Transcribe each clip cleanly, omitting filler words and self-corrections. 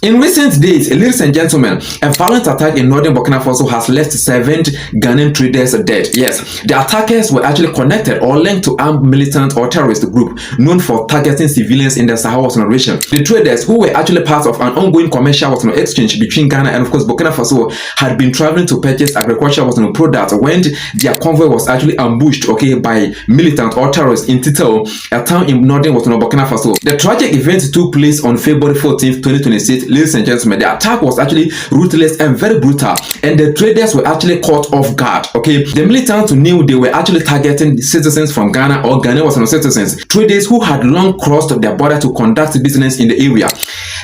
In recent days, ladies and gentlemen, a violent attack in northern Burkina Faso has left 7 Ghanaian traders dead. Yes, the attackers were actually connected or linked to armed militant or terrorist group known for targeting civilians in the Sahel region. The traders, who were actually part of an ongoing commercial exchange between Ghana and of course Burkina Faso, had been traveling to purchase agricultural products when their convoy was actually ambushed, by militant or terrorists in Tito, a town in northern Burkina Faso. The tragic event took place on February 14, 2026. Ladies and gentlemen, the attack was actually ruthless and very brutal, and the traders were actually caught off guard. The militants knew they were actually targeting citizens from Ghana or Ghanaian citizens, traders who had long crossed their border to conduct business in the area.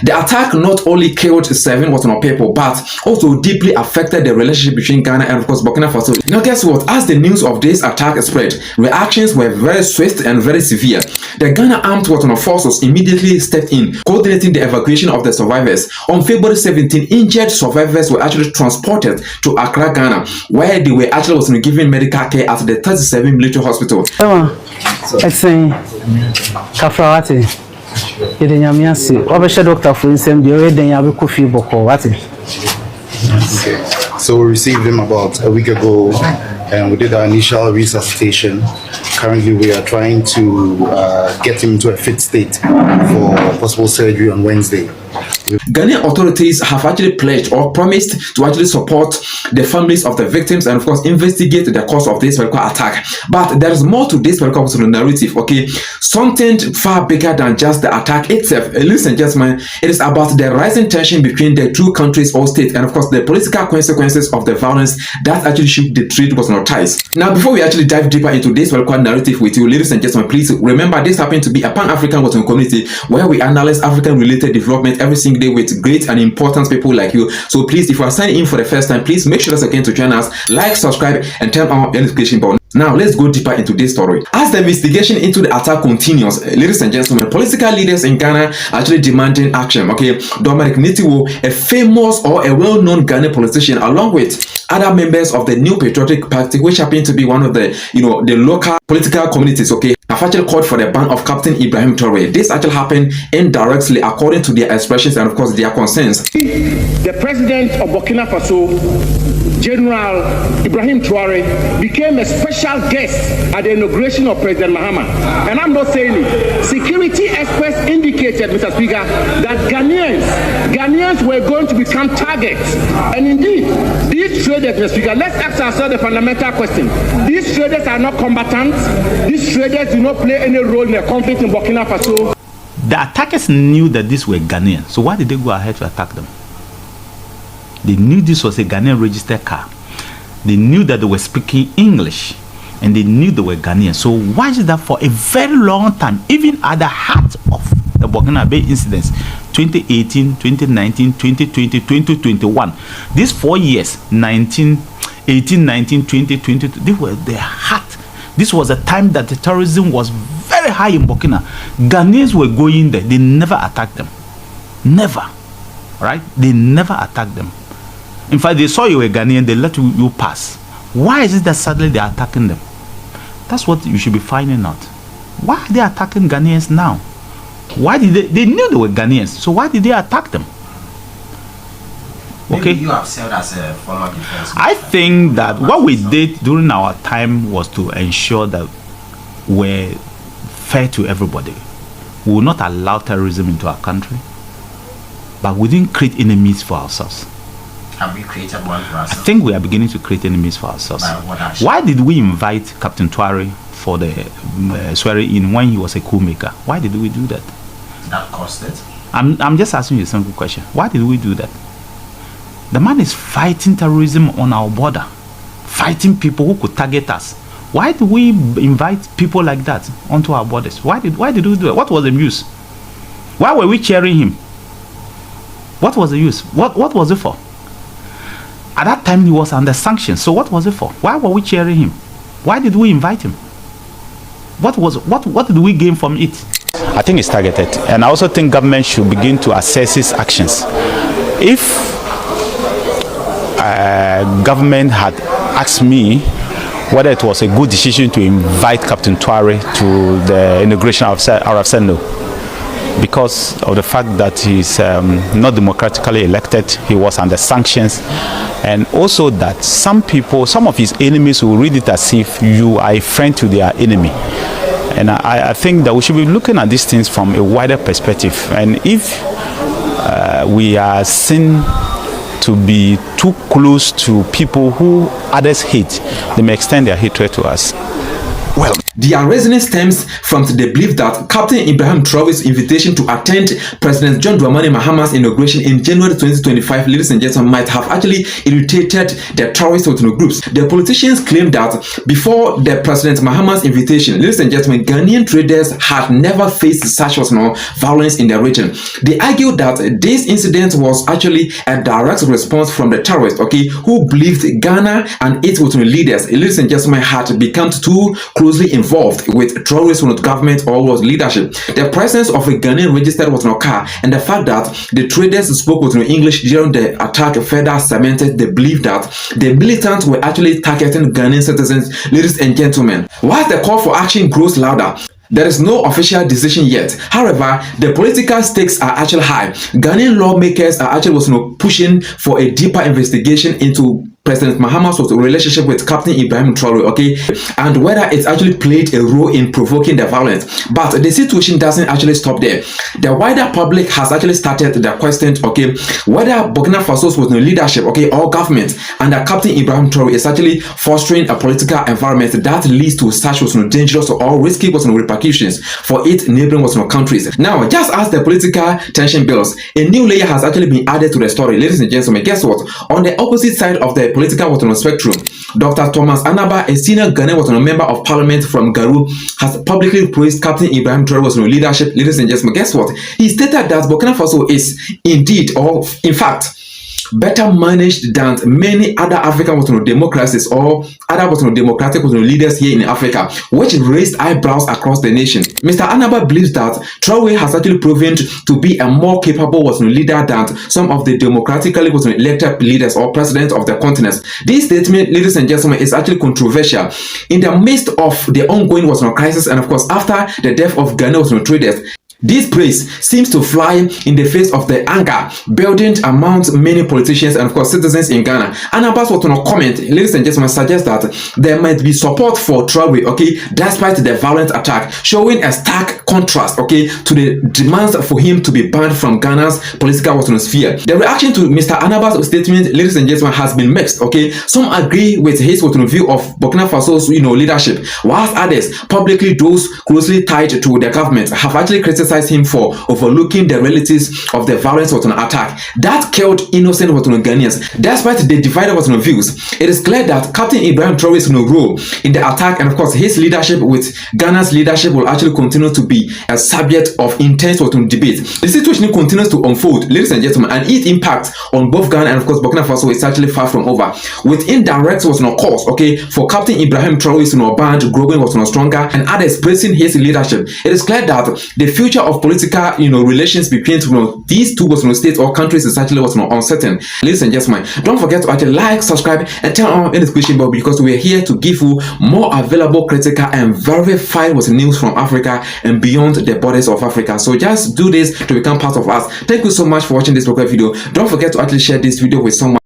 The attack not only killed 7 people, but also deeply affected the relationship between Ghana and of course Burkina Faso. Now guess what? As the news of this attack spread, reactions were very swift and very severe. The Ghana Armed Forces immediately stepped in, coordinating the evacuation of the survivors. On February 17, injured survivors were actually transported to Accra, Ghana, where they were actually given medical care at the 37 military hospital. So we received him about a week ago, and we did our initial resuscitation. Currently, we are trying to get him to a fit state for possible surgery on Wednesday. Ghanaian authorities have actually pledged or promised to actually support the families of the victims and of course investigate the cause of this attack. But there is more to this narrative, something far bigger than just the attack itself. Ladies and gentlemen, it is about the rising tension between the two countries or states and of course the political consequences of the violence that actually shook the trade ties. Now, before we actually dive deeper into this narrative with you, ladies and gentlemen, please remember this happened to be a Pan-African community where we analyze African-related development every single day with great and important people like you. So please, if you are signing in for the first time, please make sure to join us, like, subscribe, and turn on the notification bell. Now, let's go deeper into this story. As the investigation into the attack continues, ladies and gentlemen, political leaders in Ghana are actually demanding action. Dominic Nitiwo, a famous or a well-known Ghanaian politician, along with other members of the New Patriotic Party, which happen to be one of the, the local political communities, have actually called for the ban of Captain Ibrahim Traoré. This actually happened indirectly according to their expressions and of course their concerns. The president of Burkina Faso, General Ibrahim Traoré, became a special guest at the inauguration of President Mahama. And I'm not saying it. Security experts indicated, Mr. Speaker, that Ghanaians were going to become targets. And indeed, these traders, Mr. Speaker, let's ask ourselves the fundamental question. These traders are not combatants. These traders do not play any role in the conflict in Burkina Faso. The attackers knew that these were Ghanaians. So why did they go ahead to attack them? They knew this was a Ghanaian registered car. They knew that they were speaking English. And they knew they were Ghanaian. So why is that for a very long time, even at the heart of the Burkina Faso incidents, 2018, 2019, 2020, 2021, these 4 years, 18, 19, 20, 22, they were the heart. This was a time that the terrorism was very high in Burkina. Ghanaians were going there. They never attacked them. Never. Right? They never attacked them. In fact, they saw you were Ghanaian, they let you pass. Why is it that suddenly they are attacking them? That's what you should be finding out. Why are they attacking Ghanaians now? Why did they knew they were Ghanaians, so why did they attack them? Maybe you have served as a former defense. I think that what we did during our time was to ensure that we're fair to everybody. We will not allow terrorism into our country, but we didn't create enemies for ourselves. Have we created one for ourselves? I think we are beginning to create enemies for ourselves. Why did we invite Captain Traoré for the swearing in when he was a coup maker? Why did we do that? That cost it? I'm just asking you a simple question. Why did we do that? The man is fighting terrorism on our border, fighting people who could target us. Why do we invite people like that onto our borders? Why did we do it? What was the use? Why were we cheering him? What was the use? What was it for? At that time he was under sanctions. So what was it for? Why were we cheering him? Why did we invite him? What did we gain from it? I think it's targeted, and I also think government should begin to assess its actions. If government had asked me whether it was a good decision to invite Captain Traoré to the inauguration, I would have said no. because of the fact that he's not democratically elected. He was under sanctions, and also that some people, some of his enemies will read it as if you are a friend to their enemy. And I think that we should be looking at these things from a wider perspective. And if we are seen to be too close to people who others hate, they may extend their hatred to us. Well, their reasoning stems from the belief that Captain Ibrahim Traoré's invitation to attend President John Dramani Mahama's inauguration in January 2025, ladies and gentlemen, might have actually irritated the Traorist groups. The politicians claim that before the President Mahama's invitation, ladies and gentlemen, Ghanaian traders had never faced such violence in the region. They argued that this incident was actually a direct response from the terrorists, who believed Ghana and its leaders, ladies and gentlemen, had become too closely involved with Traoré's government or leadership. The presence of a Ghanaian registered car and the fact that the traders spoke English during the attack further cemented the belief that the militants were actually targeting Ghanaian citizens, ladies and gentlemen. Whilst the call for action grows louder, there is no official decision yet. However, the political stakes are actually high. Ghanaian lawmakers are actually pushing for a deeper investigation into President Mahama's relationship with Captain Ibrahim Traoré, and whether it actually played a role in provoking the violence. But the situation doesn't actually stop there. The wider public has actually started the question, whether Burkina Faso's leadership, or government under Captain Ibrahim Traoré is actually fostering a political environment that leads to such dangerous or risky repercussions for its neighboring countries. Now, just as the political tension builds, a new layer has actually been added to the story, ladies and gentlemen. Guess what? On the opposite side of the political spectrum, Dr. Thomas Anaba, a senior Ghanaian member of parliament from Garu, has publicly praised Captain Ibrahim Traoré's leadership. Ladies and gentlemen, guess what? He stated that Burkina Faso is indeed, or in fact, better managed than many other African democracies or other democratic leaders here in Africa, which raised eyebrows across the nation. Mr. Anaba believes that Traoré has actually proven to be a more capable leader than some of the democratically elected leaders or presidents of the continent. This statement, ladies and gentlemen, is actually controversial in the midst of the ongoing crisis, and of course after the death of Ghanaian traders. This praise seems to fly in the face of the anger building among many politicians and of course citizens in Ghana. Anabas comment, ladies and gentlemen, suggests that there might be support for Traoré, despite the violent attack, showing a stark contrast, to the demands for him to be banned from Ghana's political sphere. The reaction to Mr. Anabas' statement, ladies and gentlemen, has been mixed. Some agree with his view of Burkina Faso's leadership, whilst others, publicly those closely tied to the government, have actually criticized him for overlooking the realities of the violence attack that killed innocent Ghanaians. Despite the divided views, it is clear that Captain Ibrahim Traoré's role in the attack and of course his leadership with Ghana's leadership will actually continue to be a subject of intense debate. The situation continues to unfold, ladies and gentlemen, and its impact on both Ghana and of course Burkina Faso is actually far from over. With indirect cause, for Captain Ibrahim Traoré's band growing stronger and others praising his leadership, it is clear that the future of political relations between these two states or countries is actually uncertain. Ladies and gentlemen, don't forget to actually like, subscribe, and turn on the notification bell, because we are here to give you more available, critical, and verified news from Africa and beyond the borders of Africa. So just do this to become part of us. Thank you so much for watching this video. Don't forget to actually share this video with someone.